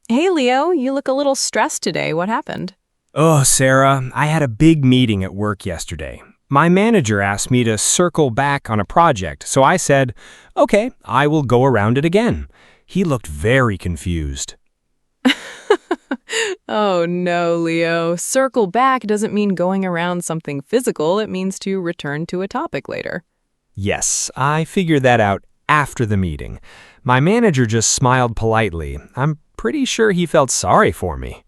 Hey, Leo, you look a little stressed today. What happened? Oh, Sarah, I had a big meeting at work yesterday. My manager asked me to circle back on a project, so I said, okay, I will go around it again. He looked very confused. Oh, no, Leo. Circle back doesn't mean going around something physical. It means to return to a topic later. Yes, I figured that out after the meeting. My manager just smiled politely. I'm pretty sure he felt sorry for me.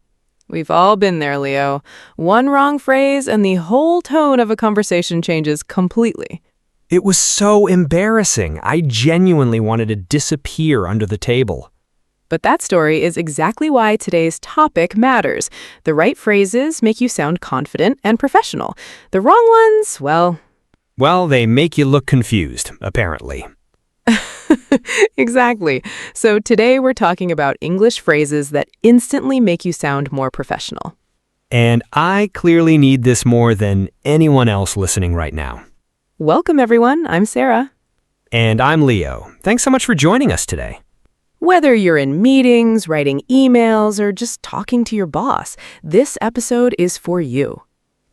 We've all been there, Leo. One wrong phrase and the whole tone of a conversation changes completely. It was so embarrassing. I genuinely wanted to disappear under the table. But that story is exactly why today's topic matters. The right phrases make you sound confident and professional. The wrong ones, Well, they make you look confused, apparently. exactly. So today we're talking about English phrases that instantly make you sound more professional. And I clearly need this more than anyone else listening right now. Welcome, everyone. I'm Sarah. And I'm Leo. Thanks so much for joining us today. Whether you're in meetings, writing emails, or just talking to your boss, this episode is for you.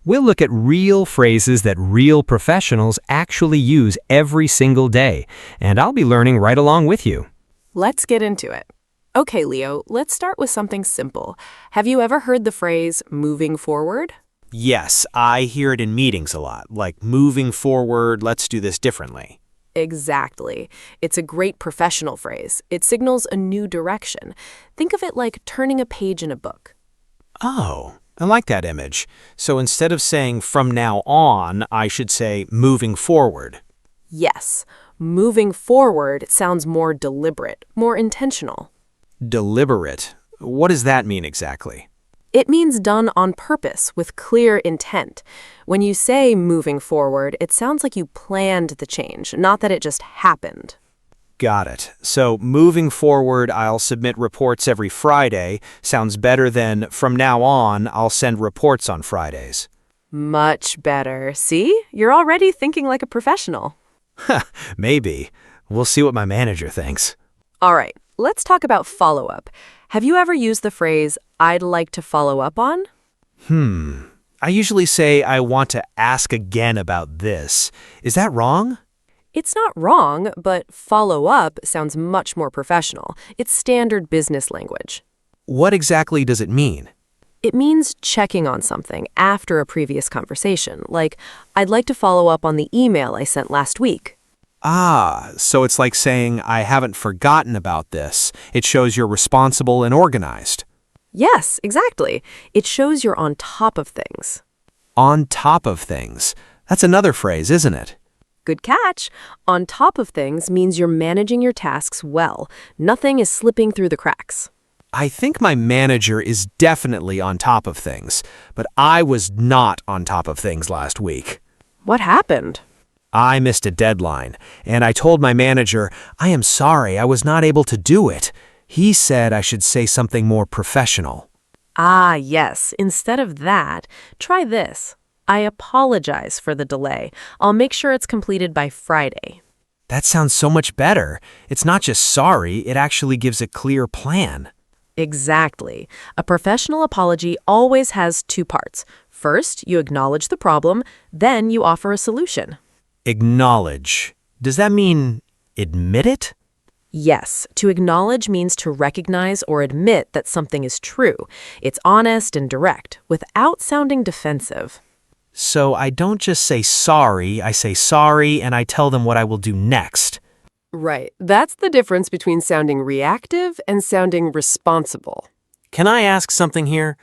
We'll look at real phrases that real professionals actually use every single day, and I'll be learning right along with you. Let's get into it. Okay, Leo, let's start with something simple. Have you ever heard the phrase moving forward? Yes, I hear it in meetings a lot, like moving forward, let's do this differently. Exactly. It's a great professional phrase. It signals a new direction. Think of it like turning a page in a book. Oh, I like that image. So instead of saying from now on, I should say moving forward. Yes, moving forward sounds more deliberate, more intentional. Deliberate. What does that mean exactly? It means done on purpose with clear intent. When you say moving forward, it sounds like you planned the change, not that it just happened. Got it. So moving forward, I'll submit reports every Friday sounds better than from now on, I'll send reports on Fridays. Much better. See? You're already thinking like a professional. Maybe. We'll see what my manager thinks. All right, let's talk about follow-up. Have you ever used the phrase, I'd like to follow up on? I usually say I want to ask again about this. Is that wrong? It's not wrong, but follow up sounds much more professional. It's standard business language. What exactly does it mean? It means checking on something after a previous conversation, like, I'd like to follow up on the email I sent last week. Ah, so it's like saying I haven't forgotten about this. It shows you're responsible and organized. Yes, exactly. It shows you're on top of things. On top of things. That's another phrase, isn't it? Good catch. On top of things means you're managing your tasks well. Nothing is slipping through the cracks. I think my manager is definitely on top of things, but I was not on top of things last week. What happened? I missed a deadline, and I told my manager, I am sorry, I was not able to do it. He said I should say something more professional. Ah, yes. Instead of that, try this. I apologize for the delay. I'll make sure it's completed by Friday. That sounds so much better. It's not just sorry, it actually gives a clear plan. Exactly. A professional apology always has two parts. First, you acknowledge the problem, then you offer a solution. Acknowledge. Does that mean admit it? Yes, to acknowledge means to recognize or admit that something is true. It's honest and direct, without sounding defensive. So I don't just say sorry, I say sorry and I tell them what I will do next. Right. That's the difference between sounding reactive and sounding responsible. Can I ask something here?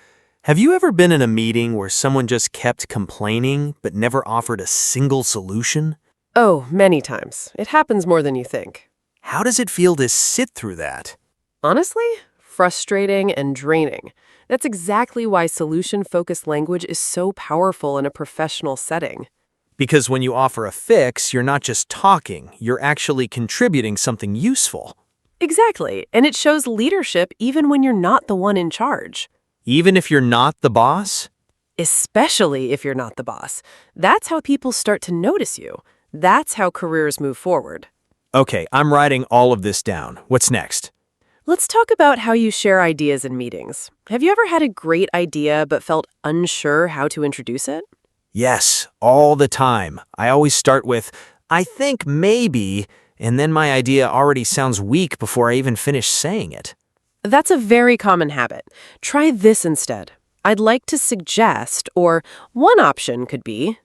Have you ever been in a meeting where someone just kept complaining but never offered a single solution? Oh, many times. It happens more than you think. How does it feel to sit through that? Honestly, frustrating and draining. That's exactly why solution-focused language is so powerful in a professional setting. Because when you offer a fix, you're not just talking, you're actually contributing something useful. Exactly, and it shows leadership even when you're not the one in charge. Even if you're not the boss? Especially if you're not the boss. That's how people start to notice you. That's how careers move forward. Okay, I'm writing all of this down. What's next? Let's talk about how you share ideas in meetings. Have you ever had a great idea but felt unsure how to introduce it? Yes, all the time. I always start with, I think maybe, and then my idea already sounds weak before I even finish saying it. That's a very common habit. Try this instead. I'd like to suggest, or one option could be.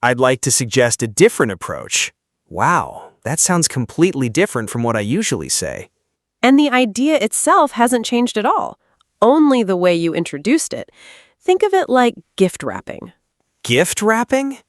I'd like to suggest a different approach. Wow, that sounds completely different from what I usually say. And the idea itself hasn't changed at all, only the way you introduced it. Think of it like gift wrapping. Gift wrapping?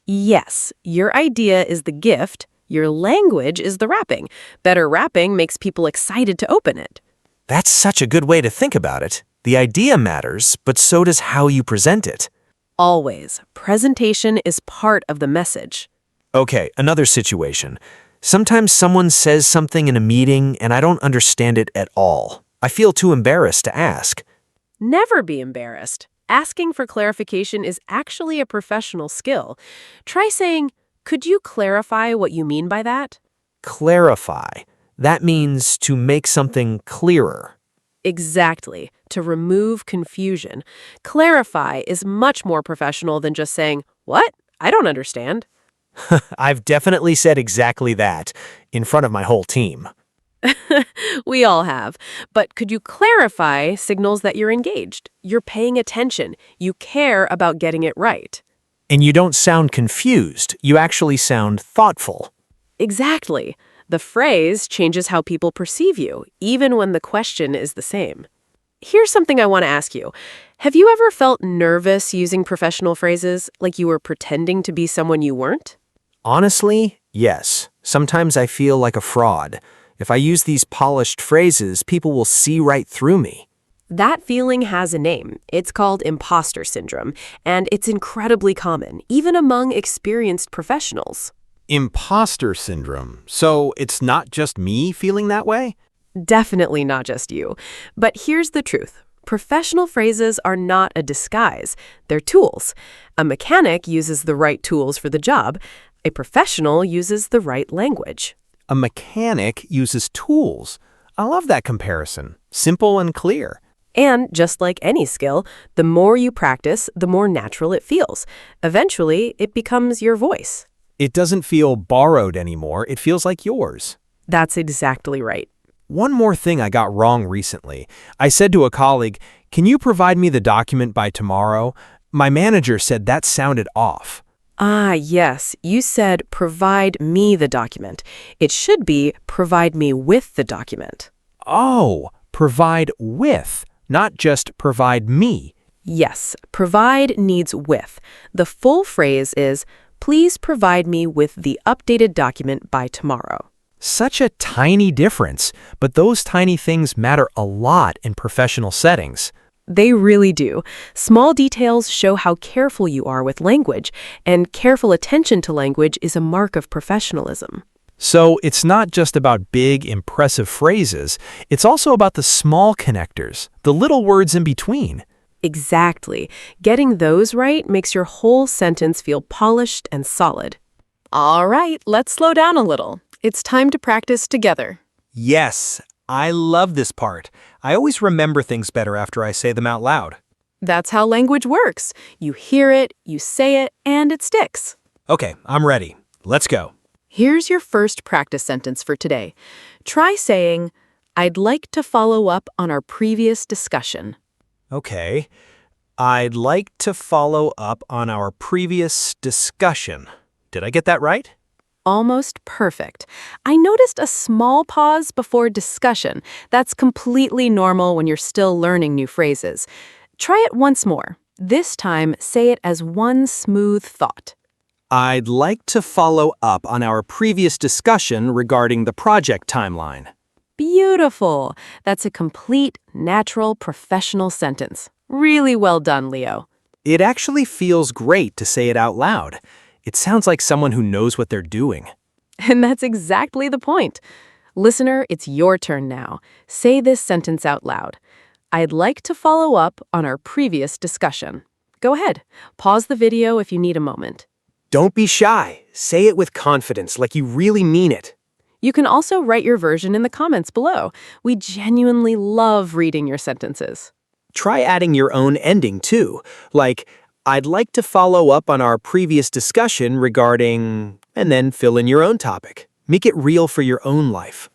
Yes, your idea is the gift, your language is the wrapping. Better wrapping makes people excited to open it. That's such a good way to think about it. The idea matters, but so does how you present it. Always, presentation is part of the message. Okay, another situation. Sometimes someone says something in a meeting and I don't understand it at all. I feel too embarrassed to ask. Never be embarrassed. Asking for clarification is actually a professional skill. Try saying, "Could you clarify what you mean by that?" Clarify. That means to make something clearer. Exactly. To remove confusion. Clarify is much more professional than just saying, "What? I don't understand." I've definitely said exactly that in front of my whole team. We all have. But could you clarify signals that you're engaged? You're paying attention. You care about getting it right. And you don't sound confused. You actually sound thoughtful. Exactly. The phrase changes how people perceive you, even when the question is the same. Here's something I want to ask you. Have you ever felt nervous using professional phrases, like you were pretending to be someone you weren't? Honestly, yes. Sometimes I feel like a fraud. If I use these polished phrases, people will see right through me. That feeling has a name. It's called imposter syndrome, and it's incredibly common, even among experienced professionals. Imposter syndrome. So it's not just me feeling that way? Definitely not just you. But here's the truth. Professional phrases are not a disguise. They're tools. A mechanic uses the right tools for the job. A professional uses the right language. A mechanic uses tools. I love that comparison. Simple and clear. And just like any skill, the more you practice, the more natural it feels. Eventually, it becomes your voice. It doesn't feel borrowed anymore. It feels like yours. That's exactly right. One more thing I got wrong recently. I said to a colleague, "Can you provide me the document by tomorrow?" My manager said that sounded off. Ah, yes. You said, "Provide me the document." It should be, "Provide me with the document." Oh, provide with, not just provide me. Yes, provide needs with. The full phrase is, "Please provide me with the updated document by tomorrow." Such a tiny difference, but those tiny things matter a lot in professional settings. They really do. Small details show how careful you are with language, and careful attention to language is a mark of professionalism. So it's not just about big, impressive phrases. It's also about the small connectors, the little words in between. Exactly. Getting those right makes your whole sentence feel polished and solid. All right, let's slow down a little. It's time to practice together. Yes, I love this part. I always remember things better after I say them out loud. That's how language works. You hear it, you say it, and it sticks. Okay, I'm ready. Let's go. Here's your first practice sentence for today. Try saying, "I'd like to follow up on our previous discussion." Okay. I'd like to follow up on our previous discussion. Did I get that right? Almost perfect. I noticed a small pause before discussion. That's completely normal when you're still learning new phrases. Try it once more. This time, say it as one smooth thought. I'd like to follow up on our previous discussion regarding the project timeline. Beautiful. That's a complete, natural, professional sentence. Really well done, Leo. It actually feels great to say it out loud. It sounds like someone who knows what they're doing. And that's exactly the point. Listener, it's your turn now. Say this sentence out loud. I'd like to follow up on our previous discussion. Go ahead. Pause the video if you need a moment. Don't be shy. Say it with confidence, like you really mean it. You can also write your version in the comments below. We genuinely love reading your sentences. Try adding your own ending too, like, I'd like to follow up on our previous discussion regarding, and then fill in your own topic. Make it real for your own life.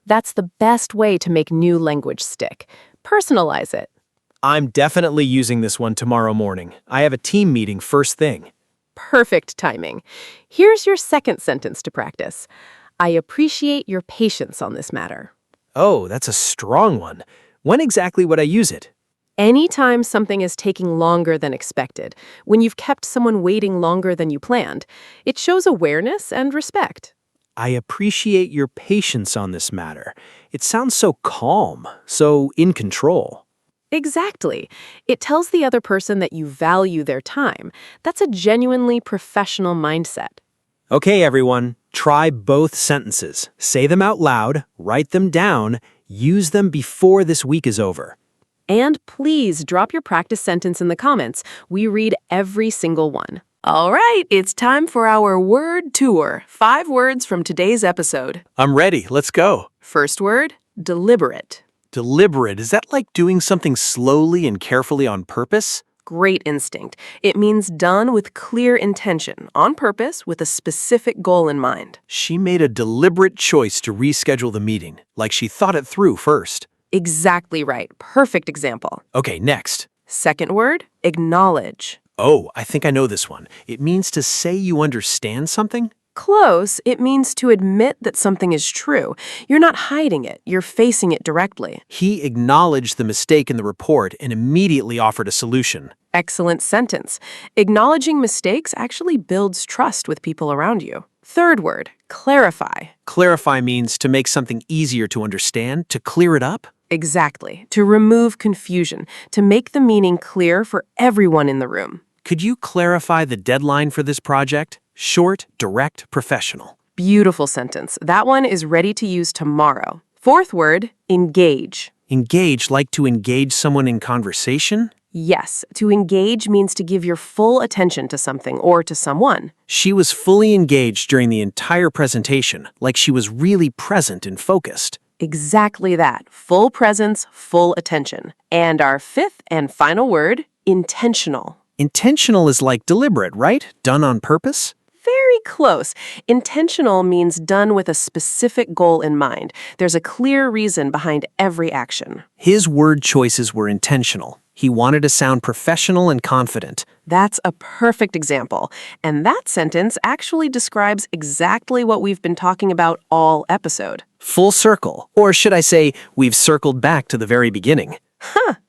That's the best way to make new language stick. Personalize it. I'm definitely using this one tomorrow morning. I have a team meeting first thing. Perfect timing. Here's your second sentence to practice. I appreciate your patience on this matter. Oh, that's a strong one. When exactly would I use it? Anytime something is taking longer than expected, when you've kept someone waiting longer than you planned, it shows awareness and respect. I appreciate your patience on this matter. It sounds so calm, so in control. Exactly. It tells the other person that you value their time. That's a genuinely professional mindset. Okay, everyone, try both sentences. Say them out loud, write them down, use them before this week is over. And please drop your practice sentence in the comments. We read every single one. All right, it's time for our word tour. 5 words from today's episode. I'm ready, let's go. First word, deliberate. Deliberate, is that like doing something slowly and carefully on purpose? Great instinct. It means done with clear intention, on purpose, with a specific goal in mind. She made a deliberate choice to reschedule the meeting, like she thought it through first. Exactly right. Perfect example. Okay, next. Second word, acknowledge. Oh, I think I know this one. It means to say you understand something? Close, it means to admit that something is true. You're not hiding it, you're facing it directly. He acknowledged the mistake in the report and immediately offered a solution. Excellent sentence. Acknowledging mistakes actually builds trust with people around you. Third word, clarify. Clarify means to make something easier to understand, to clear it up. Exactly. To remove confusion, to make the meaning clear for everyone in the room. Could you clarify the deadline for this project? Short, direct, professional. Beautiful sentence. That one is ready to use tomorrow. Fourth word, engage. Engage, like to engage someone in conversation? Yes, to engage means to give your full attention to something or to someone. She was fully engaged during the entire presentation, like she was really present and focused. Exactly that. Full presence, full attention. And our fifth and final word, intentional. Intentional is like deliberate, right? Done on purpose? Very close. Intentional means done with a specific goal in mind. There's a clear reason behind every action. His word choices were intentional. He wanted to sound professional and confident. That's a perfect example. And that sentence actually describes exactly what we've been talking about all episode. Full circle. Or should I say, we've circled back to the very beginning.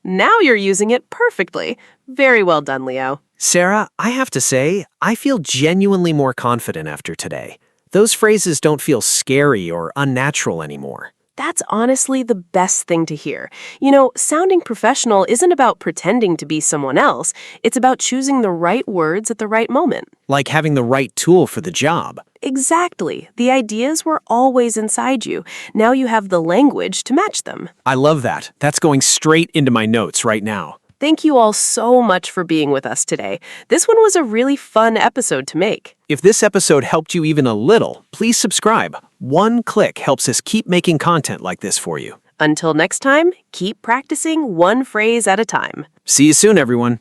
Now you're using it perfectly. Very well done, Leo. Sarah, I have to say, I feel genuinely more confident after today. Those phrases don't feel scary or unnatural anymore. That's honestly the best thing to hear. You know, sounding professional isn't about pretending to be someone else. It's about choosing the right words at the right moment. Like having the right tool for the job. Exactly. The ideas were always inside you. Now you have the language to match them. I love that. That's going straight into my notes right now. Thank you all so much for being with us today. This one was a really fun episode to make. If this episode helped you even a little, please subscribe. One click helps us keep making content like this for you. Until next time, keep practicing one phrase at a time. See you soon, everyone.